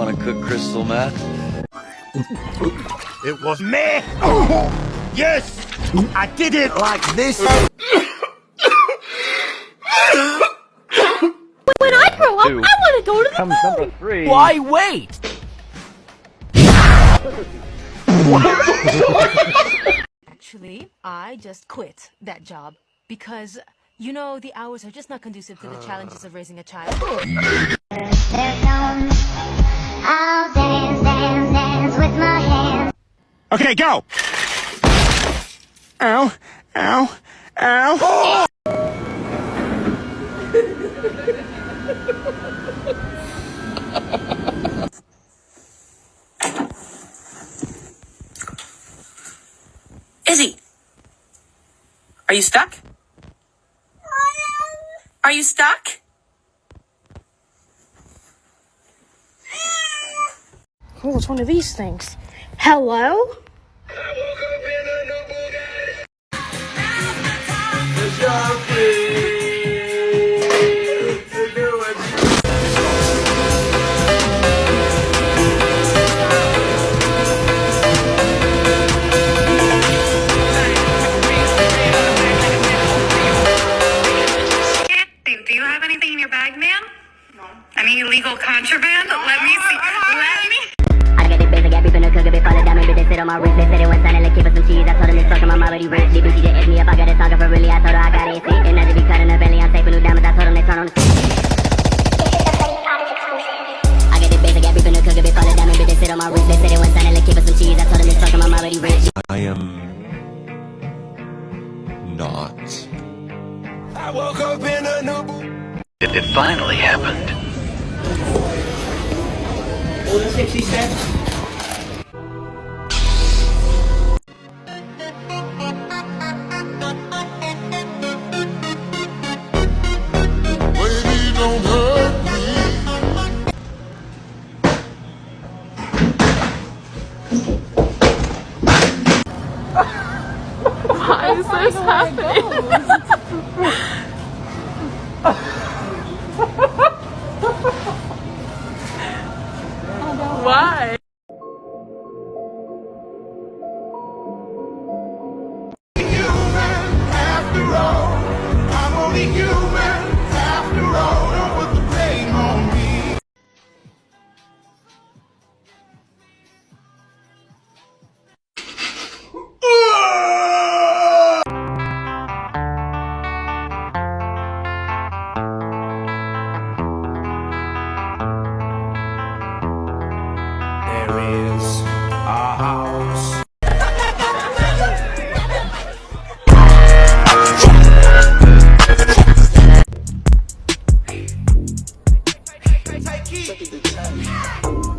want to cook crystal meth? It was me! Yes! I did it like this! When I grow up, I want to go to the Comes moon! number 3. Why wait? Actually, I just quit that job because, you know, the hours are just not conducive to the challenges of raising a child. I'll dance, dance, dance with my hands. Okay, go! Ow, ow, ow! Oh! Izzy, are you stuck? Are you stuck? Oh, it's one of these things. Hello? Do you have anything in your bag, ma'am? No. Any illegal contraband? Let me see. Let me. I got the basic, got beef in the cooker, bit fall down, maybe they sit on my wrist. They said it was signing, like, give us some cheese. I told them it's fucking my mom, but he rich. Bitch, she just asked me if I got it talking for really. I told her I got it, see. And as if he cut in her belly, I'm taping new diamonds. I told them they turn on the. I got the basic, got beef in the cooker, bit fall down, maybe they sit on my wrist. They said it was signing, like, give us some cheese. I told them it's fucking my mom, but he rich. I am not. I woke up in a new... It finally happened. What was it she said? Baby, don't hurt me. Why is this happening? Why? Human after all. I'm only human after all. Don't put the blame on me. There is a house.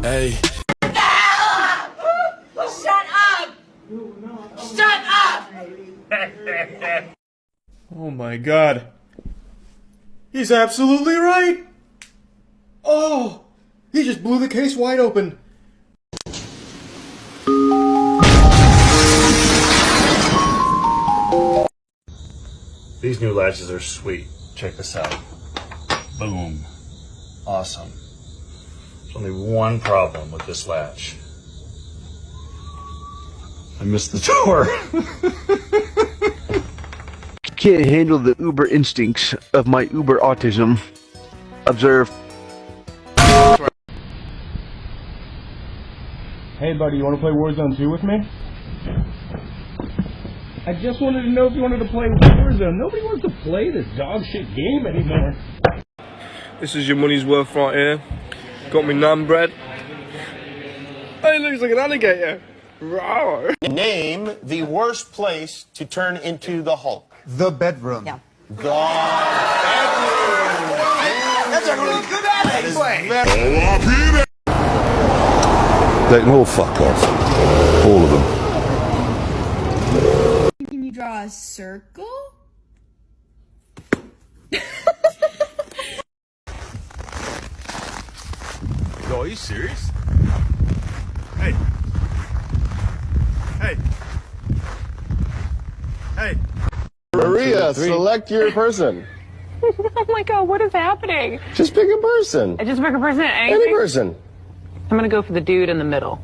Hey. Oh my God. He's absolutely right. Oh, he just blew the case wide open. These new latches are sweet. Check this out. Boom. Awesome. There's only one problem with this latch. I missed the door. Can't handle the uber instincts of my uber autism. Observe. Hey buddy, you want to play Warzone 2 with me? I just wanted to know if you wanted to play Warzone. Nobody wants to play this dog shit game anymore. This is your money's worth right here. Got me naan bread. Oh, he looks like an alligator. Rawr. Name the worst place to turn into the Hulk. The bedroom. Yeah. The bedroom. That's a really good alley play. They can all fuck off. All of them. Can you draw a circle? Yo, are you serious? Hey. Hey. Hey. Maria, select your person. Oh my God, what is happening? Just pick a person. I just pick a person. Any person. I'm gonna go for the dude in the middle.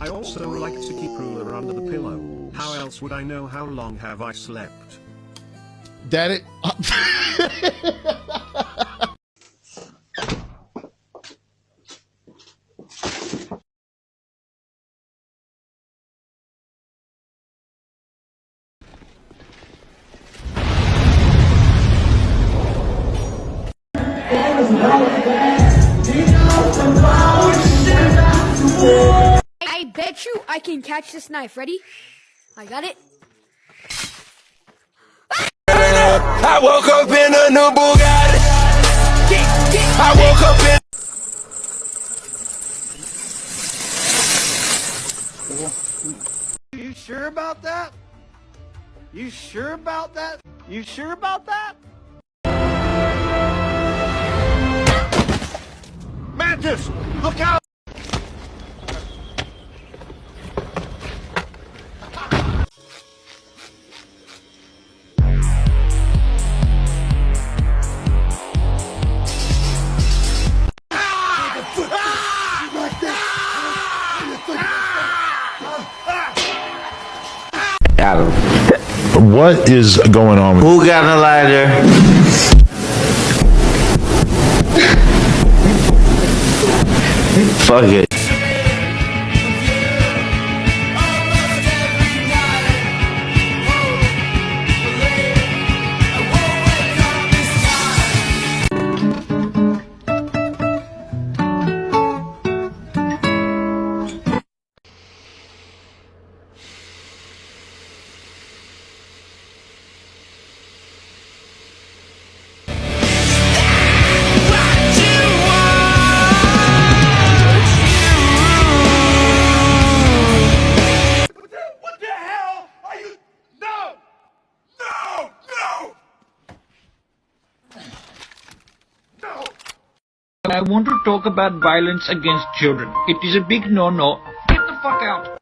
I also like to keep ruler under the pillow. How else would I know how long have I slept? Daddy. I bet you I can catch this knife. Ready? I got it. I woke up in a new Bugatti. I woke up in. You sure about that? You sure about that? You sure about that? Mantis, look out! What is going on? Who got a lighter? Fuck it. I want to talk about violence against children. It is a big no-no. Get the fuck out.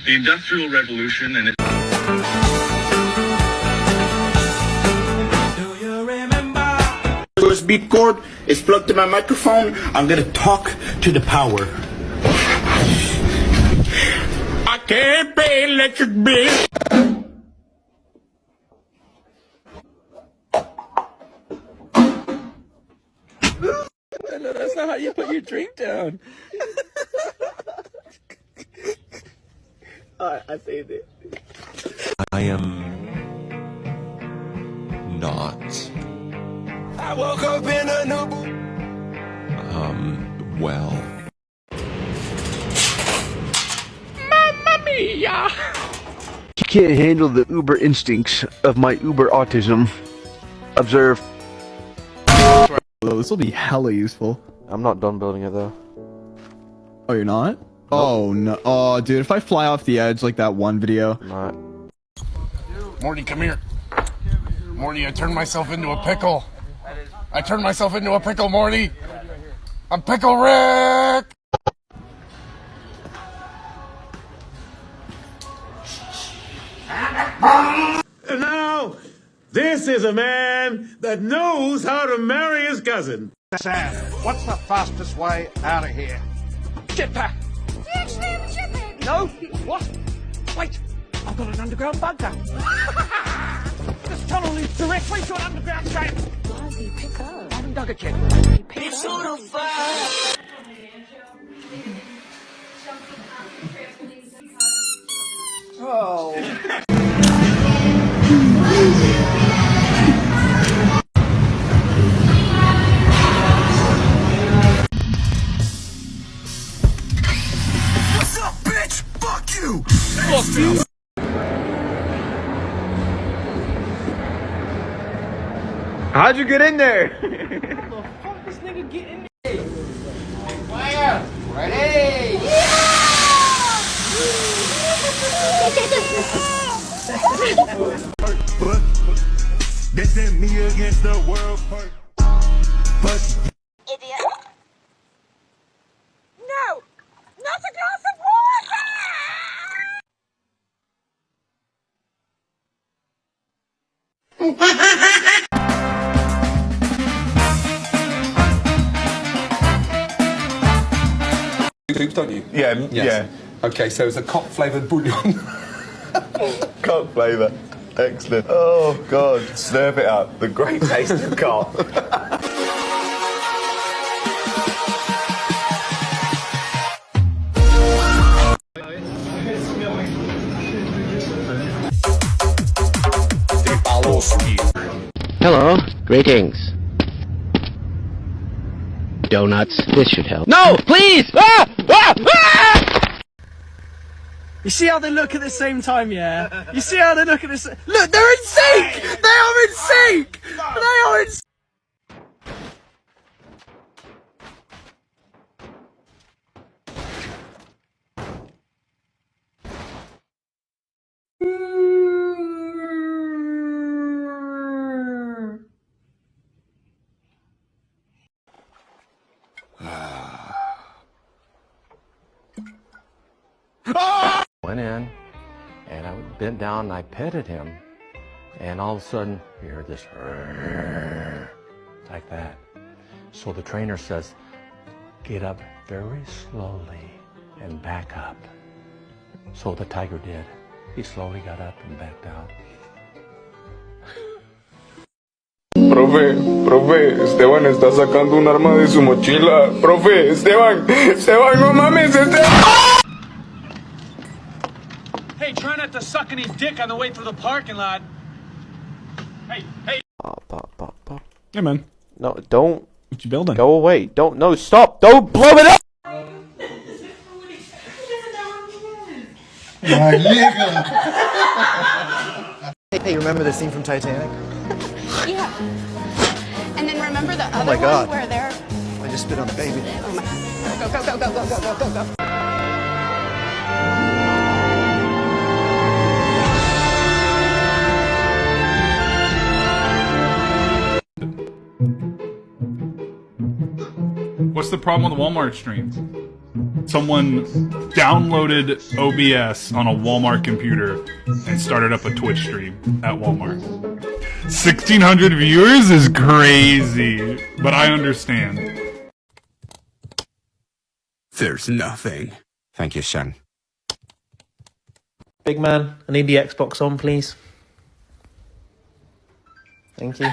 The Industrial Revolution and USB cord is plugged to my microphone. I'm gonna talk to the power. I can't pay electric bill. No, that's not how you put your drink down. I saved it. I am not. I woke up in a new. Well. Mamma mia! You can't handle the uber instincts of my uber autism. Observe. Oh, this will be hella useful. I'm not done building it though. Oh, you're not? Oh no! Oh, dude, if I fly off the edge like that one video. Not. Morty, come here. Morty, I turned myself into a pickle. I turned myself into a pickle, Morty. I'm Pickle Rick. And now, this is a man that knows how to marry his cousin. Sam, what's the fastest way out of here? Jetpack! No? What? Wait! I've got an underground bunker! This tunnel leads directly to an underground cave! Ozzy, pick up. I haven't dug it yet. It's sort of Oh. Fuck you! Fuck you! How'd you get in there? The fuck this nigga get in there? Fire! Ready! This ain't me against the world. Fuck. Idiot. No! Not a glass of water! Soups, don't you? Yeah, Yes. Okay, so it's a cock flavoured bouillon. Cock flavour. Excellent. Oh, God. Slurp it up. The great taste of cock. Hello. Greetings. Donuts. This should help. No! Please! Ah! Ah! Ah! You see how they look at the same time, yeah? You see how they look at this? Look, they're in sync! They are in sync! They are in sync! Went in, and I bent down and I petted him, and all of a sudden, you heard this like that. So the trainer says, get up very slowly and back up. So the tiger did. He slowly got up and backed out. Profe, Esteban está sacando un arma de su mochila. Profe, Esteban, no mames, Esteban. Hey, try not to suck any dick on the way through the parking lot. Hey. Yeah, man. No, don't. What you building? Go away. Don't. No, stop. Don't blow it up. My nigga. Hey, remember the scene from Titanic? Yeah. And then remember the Oh other my God. one where they're... I just spit on the baby. Oh my... Go. What's the problem with Walmart streams? Someone downloaded OBS on a Walmart computer and started up a Twitch stream at Walmart. 1,600 viewers is crazy, but I understand. There's nothing. Thank you, son. Big man, I need the Xbox on, please. Thank you.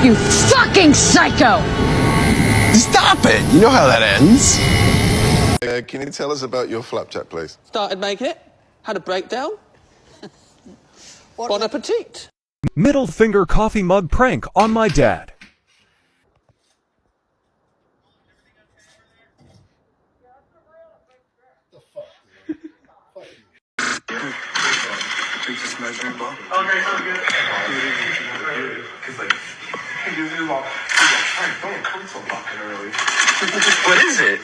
You fucking psycho! Stop it! You know how that ends. Can you tell us about your flapjack, please? Started making it, had a breakdown. Bon appetit. Middle finger coffee mug prank on my dad. Just measuring ball. Okay, sounds good. Because like, he gives you all. Don't come so fucking early. What is it?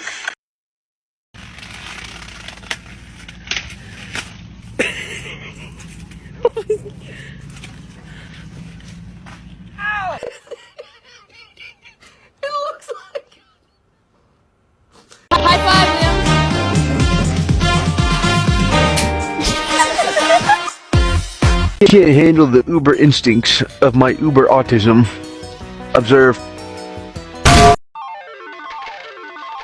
Ow! It looks like... High five, Can't handle the uber instincts of my uber autism. Observe.